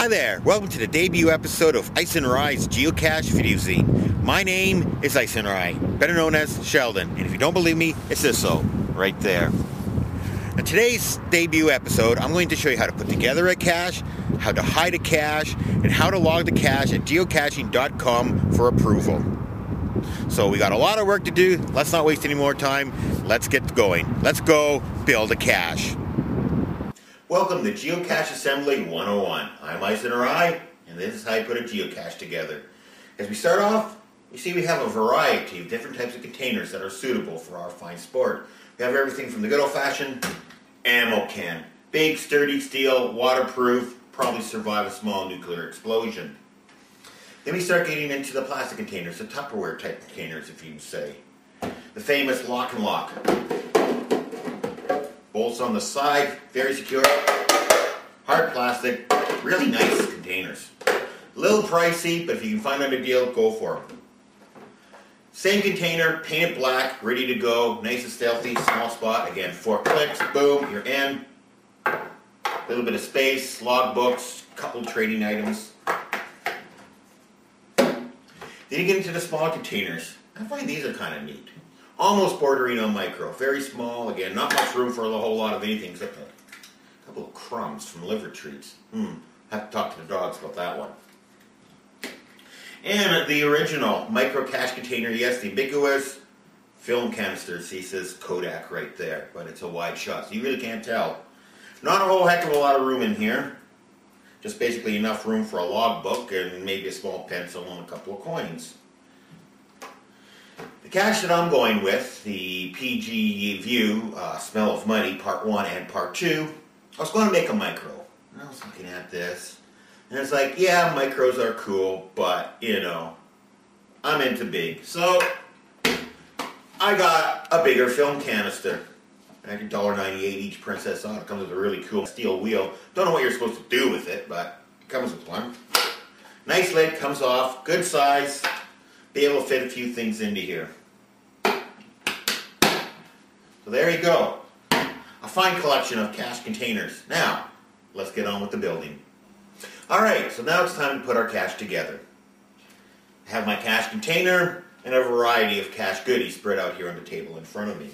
Hi there, welcome to the debut episode of Icenrye's Geocache Videozine. My name is Icenrye, better known as Sheldon, and if you don't believe me, it says so, right there. In today's debut episode, I'm going to show you how to put together a cache, how to hide a cache, and how to log the cache at geocaching.com for approval. So we got a lot of work to do, let's not waste any more time, let's get going. Let's go build a cache. Welcome to Geocache Assembly 101. I'm Icenrye, and this is how you put a geocache together. As we start off, you see we have a variety of different types of containers that are suitable for our fine sport. We have everything from the good old-fashioned ammo can. Big, sturdy steel, waterproof, probably survive a small nuclear explosion. Then we start getting into the plastic containers, the Tupperware type containers, if you can say. The famous lock and lock. Bolts on the side, very secure, hard plastic, really nice containers. A little pricey, but if you can find out a deal, go for it. Same container, painted black, ready to go, nice and stealthy, small spot. Again, 4 clicks, boom, you're in. A little bit of space, log books, couple trading items. Then you get into the small containers. I find these are kind of neat. Almost bordering on micro. Very small, again, not much room for a whole lot of anything except a couple of crumbs from liver treats. Have to talk to the dogs about that one. And the original micro cache container, yes, the ubiquitous film canister. See, it says Kodak right there, but it's a wide shot, so you really can't tell. Not a whole heck of a lot of room in here. Just basically enough room for a log book and maybe a small pencil and a couple of coins. The cache that I'm going with, the PG View Smell of Money Part 1 and Part 2, I was going to make a micro. And I was looking at this, and it's like, yeah, micros are cool, but, you know, I'm into big. So, I got a bigger film canister. At $1.98 each Princess on. It comes with a really cool steel wheel. Don't know what you're supposed to do with it, but it comes with one. Nice lid, comes off, good size. Be able to fit a few things into here. So there you go. A fine collection of cache containers. Now, let's get on with the building. Alright, so now it's time to put our cache together. I have my cache container and a variety of cache goodies spread out here on the table in front of me.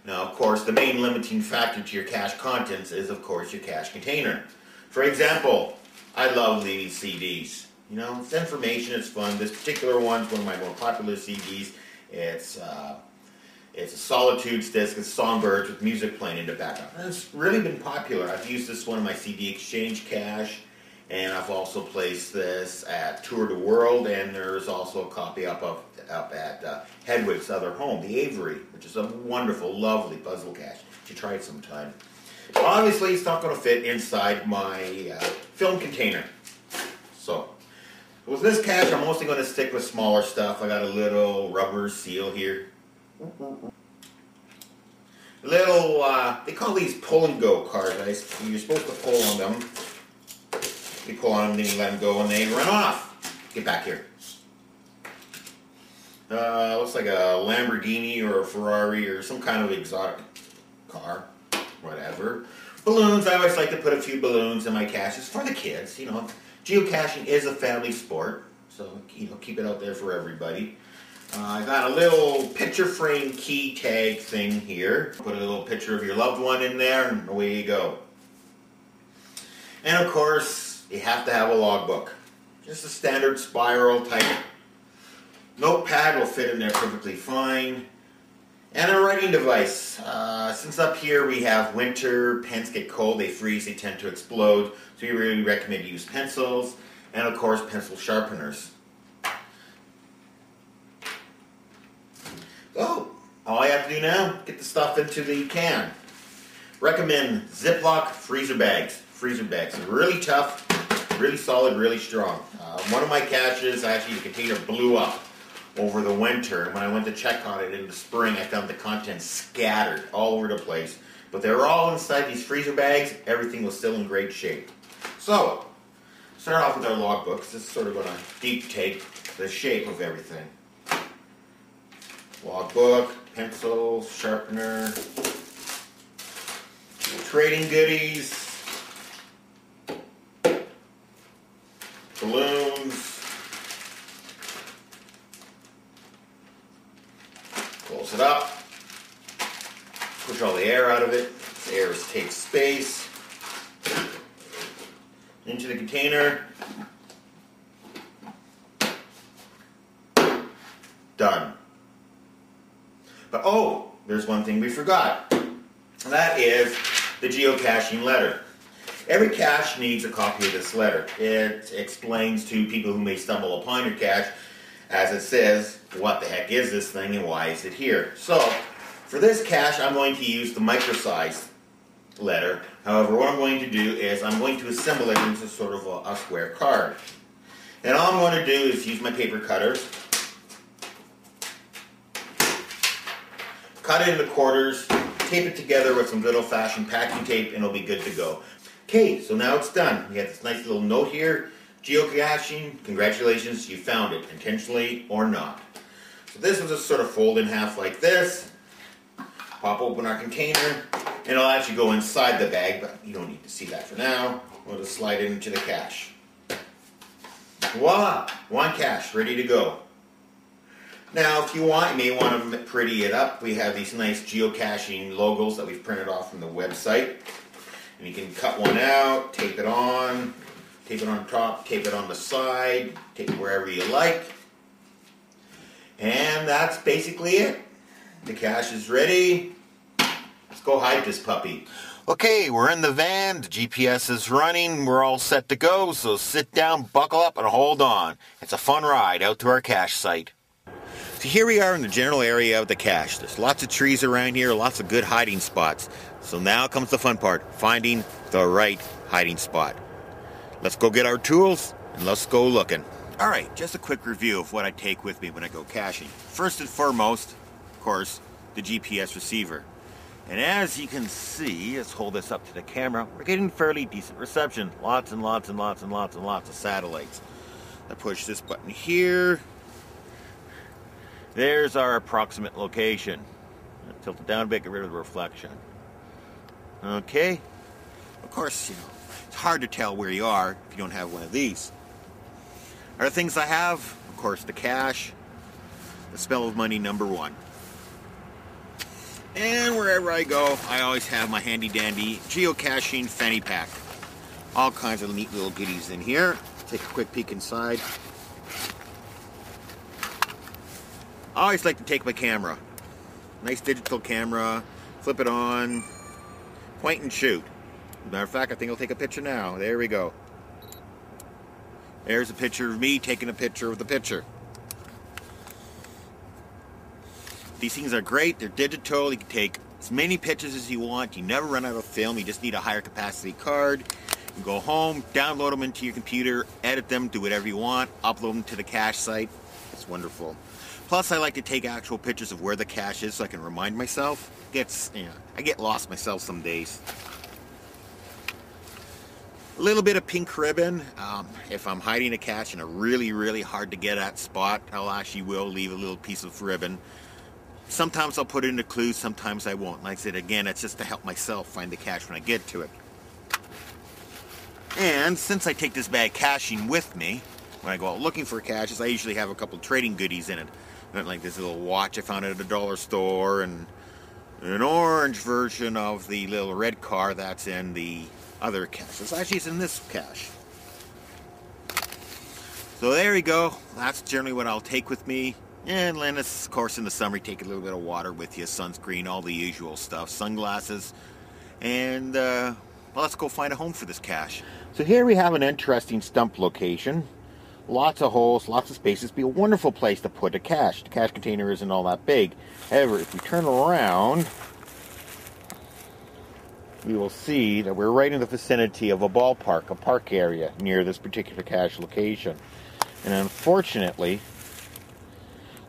Now, of course, the main limiting factor to your cache contents is, of course, your cache container. For example, I love these CDs. You know, it's information, it's fun. This particular one's one of my more popular CDs. It's a Solitudes disc, it's songbirds with music playing in the background. And it's really been popular. I've used this one in my CD Exchange cache, and I've also placed this at Tour de World, and there's also a copy up at Hedwig's other home, the Avery, which is a wonderful, lovely puzzle cache. You should try it sometime. Well, obviously, it's not going to fit inside my film container. So, with this cache, I'm mostly going to stick with smaller stuff. I got a little rubber seal here. Little, they call these pull and go cards. You're supposed to pull on them. You pull on them, then you let them go, and they run off. Get back here. Looks like a Lamborghini or a Ferrari or some kind of exotic car. Whatever. Balloons, I always like to put a few balloons in my caches for the kids. You know, geocaching is a family sport, so, you know, keep it out there for everybody. I got a little picture frame key tag thing here. Put a little picture of your loved one in there, and away you go. And of course, you have to have a logbook. Just a standard spiral type. Notepad will fit in there perfectly fine. And a writing device. Since up here we have winter, pens get cold, they freeze, they tend to explode. So we really recommend you use pencils. And of course, pencil sharpeners. So, all you have to do now, get the stuff into the can. Recommend Ziploc freezer bags. Freezer bags are really tough, really solid, really strong. One of my caches, actually the container blew up over the winter. When I went to check on it in the spring, I found the contents scattered all over the place. But they were all inside these freezer bags. Everything was still in great shape. So, start off with our logbooks. This is sort of going to dictate the shape of everything. Logbook, pencil, sharpener, trading goodies, all the air out of it. The air takes space. Into the container. Done. But oh, there's one thing we forgot. That is the geocaching letter. Every cache needs a copy of this letter. It explains to people who may stumble upon your cache, as it says, what the heck is this thing and why is it here. So, for this cache, I'm going to use the micro-sized letter. However, what I'm going to do is I'm going to assemble it into sort of a square card. And all I'm going to do is use my paper cutters, cut it into quarters, tape it together with some good old-fashioned packing tape, and it'll be good to go. Okay, so now it's done. We have this nice little note here. Geocaching, congratulations, you found it, intentionally or not. So this will just sort of fold in half like this. Pop open our container, and it'll actually go inside the bag, but you don't need to see that for now. We'll just slide it into the cache. Voila! One cache, ready to go. Now, if you want, you may want to pretty it up. We have these nice geocaching logos that we've printed off from the website. And you can cut one out, tape it on top, tape it on the side, tape it wherever you like. And that's basically it. The cache is ready. Let's go hide this puppy. Okay, we're in the van, the GPS is running, we're all set to go, so sit down, buckle up, and hold on. It's a fun ride out to our cache site. So here we are in the general area of the cache. There's lots of trees around here, lots of good hiding spots. So now comes the fun part, finding the right hiding spot. Let's go get our tools and let's go looking. Alright, just a quick review of what I take with me when I go caching. First and foremost, of course, the GPS receiver. And as you can see, let's hold this up to the camera, we're getting fairly decent reception. Lots and lots and lots and lots and lots of satellites. I push this button here. There's our approximate location. Tilt it down a bit, get rid of the reflection. Okay. Of course, you know, it's hard to tell where you are if you don't have one of these. Other things I have, of course, the cache, the smell of money #1. And wherever I go, I always have my handy dandy geocaching fanny pack. All kinds of neat little goodies in here. Take a quick peek inside. I always like to take my camera. Nice digital camera, flip it on, point and shoot. As a matter of fact, I think I'll take a picture now. There we go. There's a picture of me taking a picture of the picture. These things are great. They're digital. You can take as many pictures as you want. You never run out of film. You just need a higher capacity card. You can go home, download them into your computer, edit them, do whatever you want, upload them to the cache site. It's wonderful. Plus, I like to take actual pictures of where the cache is so I can remind myself. I get lost myself some days. A little bit of pink ribbon. If I'm hiding a cache in a really, really hard to get at spot, will leave a little piece of ribbon. Sometimes I'll put it into clues, sometimes I won't. Like I said, again, it's just to help myself find the cache when I get to it. And since I take this bag caching with me, when I go out looking for caches, I usually have a couple trading goodies in it. Like this little watch I found at a dollar store, and an orange version of the little red car that's in the other cache. Actually, it's in this cache. So there you go. That's generally what I'll take with me. And then, of course, in the summer, take a little bit of water with you, sunscreen, all the usual stuff, sunglasses, and well, let's go find a home for this cache. So here we have an interesting stump location. Lots of holes, lots of spaces. Be a wonderful place to put a cache. The cache container isn't all that big. However, if we turn around, we will see that we're right in the vicinity of a ballpark, a park area near this particular cache location. And unfortunately,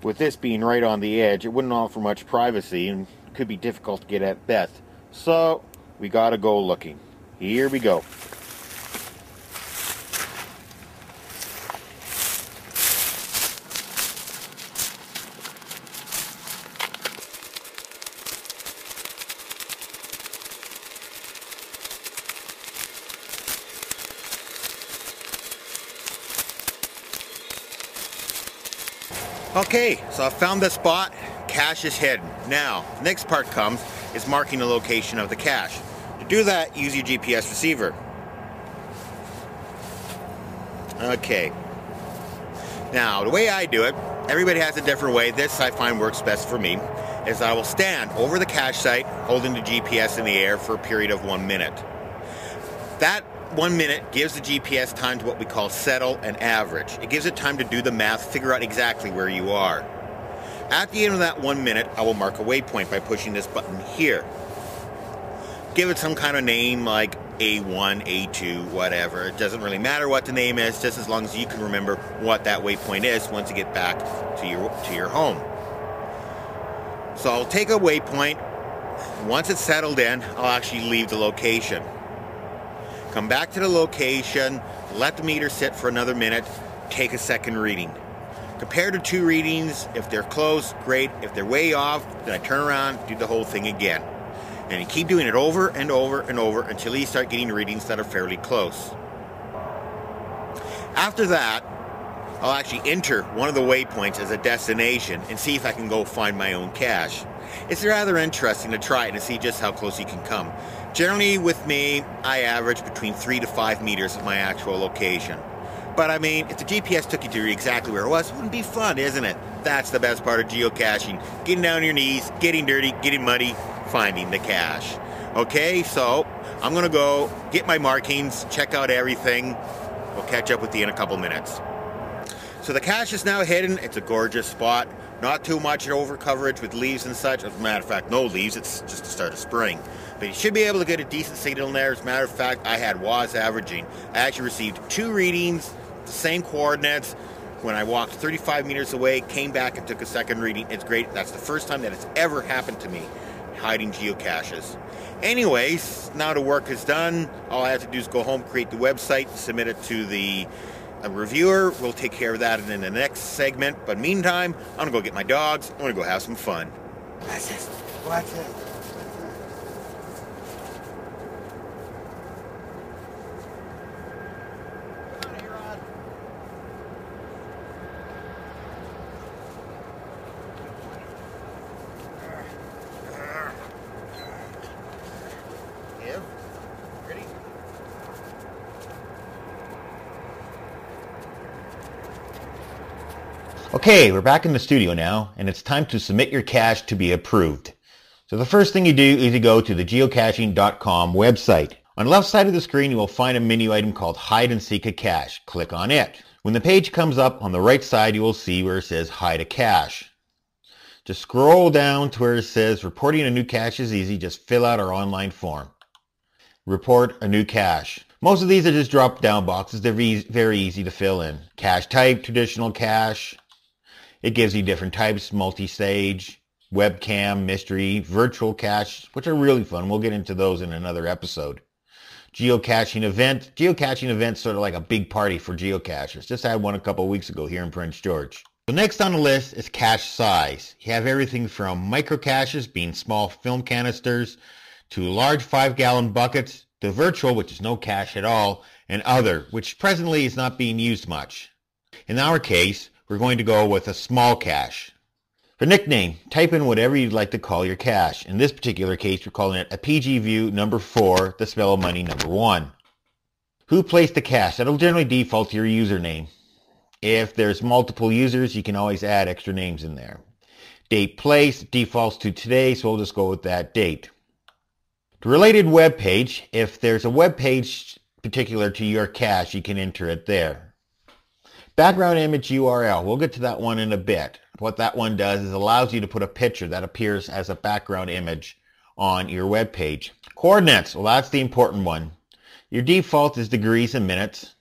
with this being right on the edge, it wouldn't offer much privacy and could be difficult to get at best. So, we gotta go looking. Here we go. Okay, so I found the spot. Cache is hidden. Now, next part comes. is marking the location of the cache. To do that, use your GPS receiver. Okay. Now, the way I do it, everybody has a different way. This I find works best for me, is I will stand over the cache site holding the GPS in the air for a period of 1 minute. That 1 minute gives the GPS time to what we call settle and average. It gives it time to do the math, figure out exactly where you are. At the end of that 1 minute, I will mark a waypoint by pushing this button here. Give it some kind of name like A1, A2, whatever. It doesn't really matter what the name is, just as long as you can remember what that waypoint is once you get back to your home. So I'll take a waypoint. Once it's settled in, I'll actually leave the location. Come back to the location, let the meter sit for another minute, take a second reading. Compare the two readings. If they're close, great. If they're way off, then I turn around, do the whole thing again. And you keep doing it over and over and over until you start getting readings that are fairly close. After that, I'll actually enter one of the waypoints as a destination and see if I can go find my own cache. It's rather interesting to try it and see just how close you can come. Generally with me, I average between 3 to 5 meters of my actual location. But I mean, if the GPS took you to exactly where it was, it wouldn't be fun, isn't it? That's the best part of geocaching. Getting down on your knees, getting dirty, getting muddy, finding the cache. Okay, so I'm going to go get my markings, check out everything. We'll catch up with you in a couple minutes. So the cache is now hidden. It's a gorgeous spot. Not too much over coverage with leaves and such. As a matter of fact, no leaves. It's just the start of spring. But you should be able to get a decent signal in there. As a matter of fact, I had WAS averaging. I actually received 2 readings, the same coordinates. When I walked 35 meters away, came back and took a second reading. It's great. That's the first time that it's ever happened to me, hiding geocaches. Anyways, now the work is done. All I have to do is go home, create the website, submit it to the reviewer. We'll take care of that in the next segment. But meantime, I'm going to go get my dogs. I'm going to go have some fun. That's it. Watch it. Okay, we're back in the studio now, and it's time to submit your cache to be approved. So the first thing you do is you go to the geocaching.com website. On the left side of the screen, you will find a menu item called Hide and Seek a Cache. Click on it. When the page comes up, on the right side, you will see where it says Hide a Cache. Just scroll down to where it says Reporting a new cache is easy. Just fill out our online form. Report a new cache. Most of these are just drop-down boxes. They're very easy to fill in. Cache type, traditional cache. It gives you different types, multi-stage, webcam, mystery, virtual cache, which are really fun. We'll get into those in another episode. Geocaching event. Geocaching event's sort of like a big party for geocachers. Just had one a couple of weeks ago here in Prince George. So next on the list is cache size. You have everything from micro caches, being small film canisters, to large 5-gallon buckets, to virtual, which is no cache at all, and other, which presently is not being used much. In our case, we're going to go with a small cache. For nickname, type in whatever you'd like to call your cache. In this particular case, we're calling it a PG View number 4, the spell of money number 1. Who placed the cache? That'll generally default to your username. If there's multiple users, you can always add extra names in there. Date placed defaults to today, so we'll just go with that date. The related web page, if there's a web page particular to your cache, you can enter it there. Background image URL. We'll get to that one in a bit. What that one does is allows you to put a picture that appears as a background image on your web page. Coordinates. Well, that's the important one. Your default is degrees and minutes.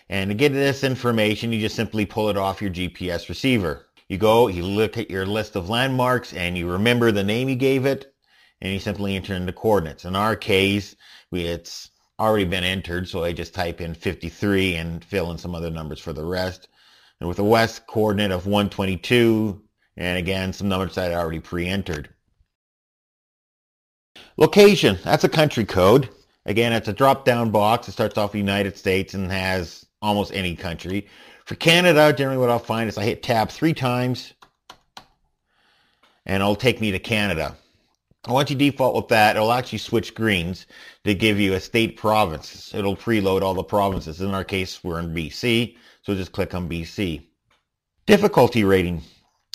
And to get this information, you just simply pull it off your GPS receiver. You go, you look at your list of landmarks, and you remember the name you gave it, and you simply enter in the coordinates. In our case, it's already been entered, so I just type in 53 and fill in some other numbers for the rest. And with a west coordinate of 122, and again, some numbers that I already pre-entered. Location, that's a country code. Again, it's a drop-down box. It starts off United States and has almost any country. For Canada, generally what I'll find is I hit tab 3 times, and it'll take me to Canada. Once you default with that, it'll actually switch screens to give you a state province. It'll preload all the provinces. In our case, we're in BC, so just click on BC. Difficulty rating.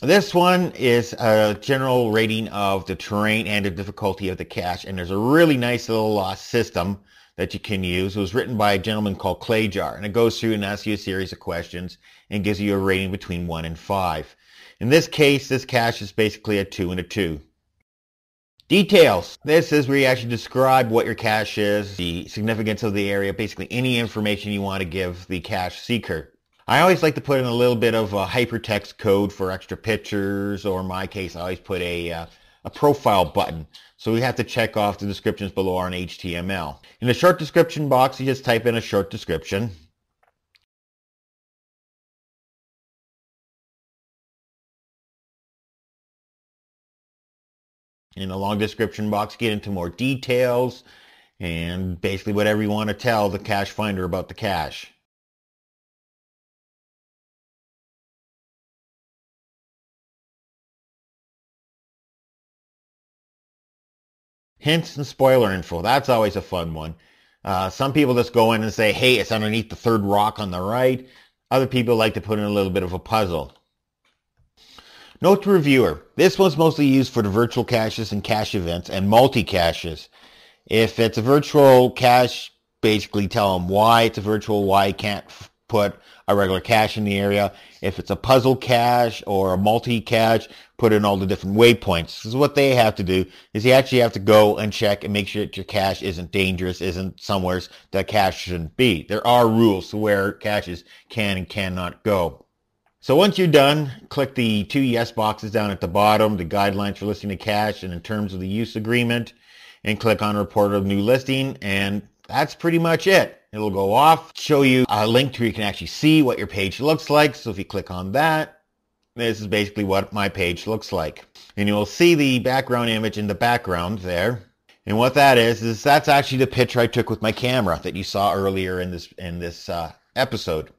This one is a general rating of the terrain and the difficulty of the cache, and there's a really nice little system that you can use. It was written by a gentleman called Clayjar, and it goes through and asks you a series of questions and gives you a rating between 1 and 5. In this case, this cache is basically a 2 and a 2. Details. This is where you actually describe what your cache is, the significance of the area, basically any information you want to give the cache seeker. I always like to put in a little bit of a hypertext code for extra pictures, or in my case, I always put a profile button. So we have to check off the descriptions below are in HTML. In the short description box, you just type in a short description. In the long description box, get into more details and basically whatever you want to tell the cache finder about the cache. Hints and spoiler info. That's always a fun one. Some people just go in and say, hey, it's underneath the third rock on the right. Other people like to put in a little bit of a puzzle. Note to reviewer. This one's mostly used for the virtual caches and cache events and multi-caches. If it's a virtual cache, basically tell them why it's a virtual, why you can't put a regular cache in the area. If it's a puzzle cache or a multi-cache, put in all the different waypoints. This is what they have to do, is you actually have to go and check and make sure that your cache isn't dangerous, isn't somewhere that cache shouldn't be. There are rules to where caches can and cannot go. So once you're done, click the 2 yes boxes down at the bottom, the guidelines for listing a cache and in terms of the use agreement, and click on report of new listing, and that's pretty much it. It'll go off, show you a link to where you can actually see what your page looks like. So if you click on that, this is basically what my page looks like. And you will see the background image in the background there. And what that is that's actually the picture I took with my camera that you saw earlier in this episode.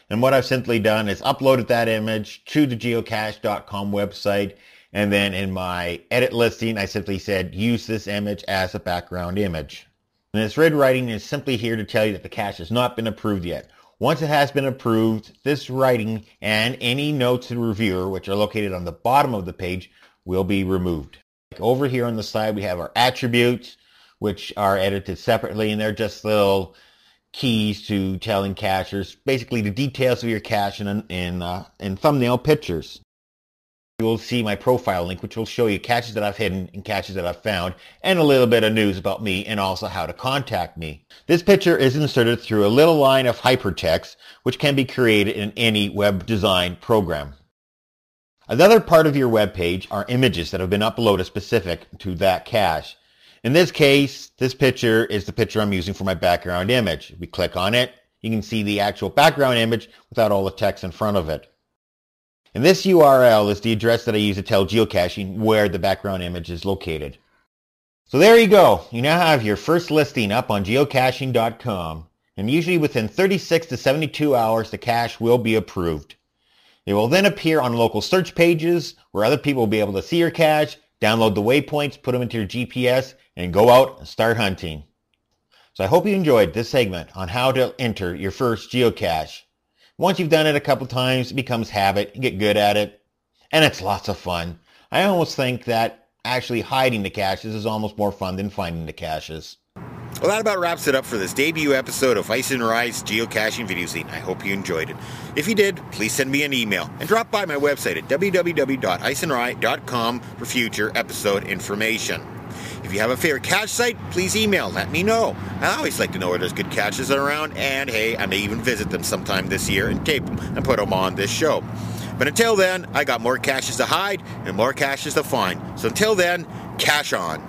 And what I've simply done is uploaded that image to the geocache.com website. And then in my edit listing, I simply said, use this image as a background image. And this red writing is simply here to tell you that the cache has not been approved yet. Once it has been approved, this writing and any notes to the reviewer, which are located on the bottom of the page, will be removed. Over here on the side, we have our attributes, which are edited separately, and they're just little keys to telling cachers, basically the details of your cache in thumbnail pictures. You will see my profile link, which will show you caches that I've hidden and caches that I've found, and a little bit of news about me and also how to contact me. This picture is inserted through a little line of hypertext, which can be created in any web design program. Another part of your web page are images that have been uploaded specific to that cache. In this case, this picture is the picture I'm using for my background image. If we click on it, you can see the actual background image without all the text in front of it. And this URL is the address that I use to tell geocaching where the background image is located. So there you go. You now have your first listing up on geocaching.com. And usually within 36 to 72 hours, the cache will be approved. It will then appear on local search pages where other people will be able to see your cache, download the waypoints, put them into your GPS, and go out and start hunting. So I hope you enjoyed this segment on how to enter your first geocache. Once you've done it a couple times, it becomes habit. You get good at it, and it's lots of fun. I almost think that actually hiding the caches is almost more fun than finding the caches. Well, that about wraps it up for this debut episode of Icenrye's Geocaching Videozine. I hope you enjoyed it. If you did, please send me an email and drop by my website at www.icenrye.com for future episode information. If you have a favorite cache site, please email, let me know. I always like to know where there's good caches around, and hey, I may even visit them sometime this year and tape them and put them on this show. But until then, I got more caches to hide and more caches to find. So until then, cache on.